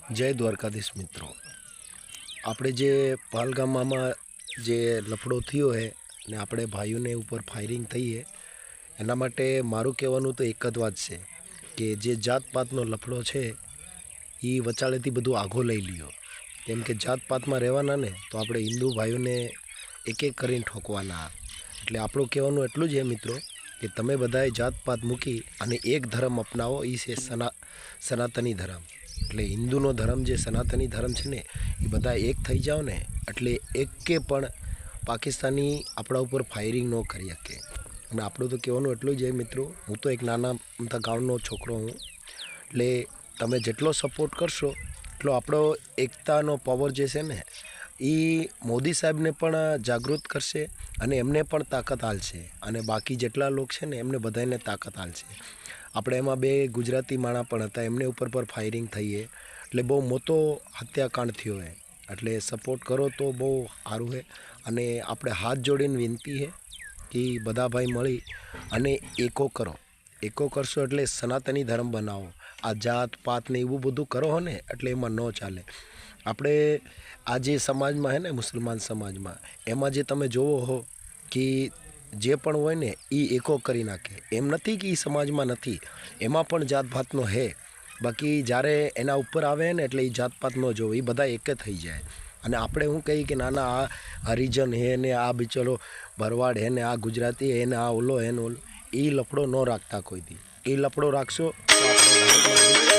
જય દ્વારકાધીશ મિત્રો, આપણે જે પહલગામમાં જે લફડો થયો છે ને આપણે ભાઈઓને ઉપર ફાયરિંગ થઈ છે, એના માટે મારું કહેવાનું તો એક જ વાત છે કે જે જાતપાતનો લફડો છે એ વચાળેથી બધું આઘો લઈ લ્યો. કેમ કે જાતપાતમાં રહેવાના ને તો આપણે હિન્દુ ભાઈઓને એક એક કરીને ઠોકવાના. એટલે આપણું કહેવાનું એટલું જ છે મિત્રો કે તમે બધાએ જાતપાત મૂકી અને એક ધર્મ અપનાવો, એ છે સનાતની ધર્મ. એટલે હિન્દુનો ધર્મ જે સનાતની ધર્મ છે ને એ બધા એક થઈ જાઓ ને એટલે એકે પણ પાકિસ્તાની આપણા ઉપર ફાયરિંગ ન કરી શકે. અને આપણું તો કહેવાનું એટલું જ છે મિત્રો, હું તો એક નાના અમથા ગામનો છોકરો હું. એટલે તમે જેટલો સપોર્ટ કરશો એટલો આપણો એકતાનો પાવર જે છે ને એ મોદી સાહેબને પણ જાગૃત કરશે અને એમને પણ તાકાત આલશે અને બાકી જેટલા લોકો છે ને એમને બધાને તાકાત આલશે. આપણે એમાં બે ગુજરાતી માણા પણ હતા, એમને ઉપર પર ફાયરિંગ થઈ છે. એટલે બહુ મોટો હત્યાકાંડ થયો છે. એટલે સપોર્ટ કરો તો બહુ સારું છે. અને આપણે હાથ જોડીને વિનંતી છે કે બધા ભાઈ મળી અને એકો કરશો એટલે સનાતની ધર્મ બનાવો. આ જાત પાત ને એવું બધું કરો હો ને એટલે એમાં ન ચાલે. આપણે આ જે સમાજમાં છે ને મુસલમાન સમાજમાં, એમાં જે તમે જોવો હો કે જે પણ હોય ને એ એકો કરી નાખે. એમ નથી કે એ સમાજમાં નથી, એમાં પણ જાતભાતનો હે. બાકી જ્યારે એના ઉપર આવે ને એટલે એ જાતપાત ન જોવે, એ બધા એક થઈ જાય. અને આપણે શું કહીએ કે નાના આ હરિજન હે ને આ બિચારો ભરવાડ હે ને આ ગુજરાતી હે ને આ ઓલો હે ને ઓલો, એ લફડો ન રાખતા કોઈથી. એ લફડો રાખશો તો આપણે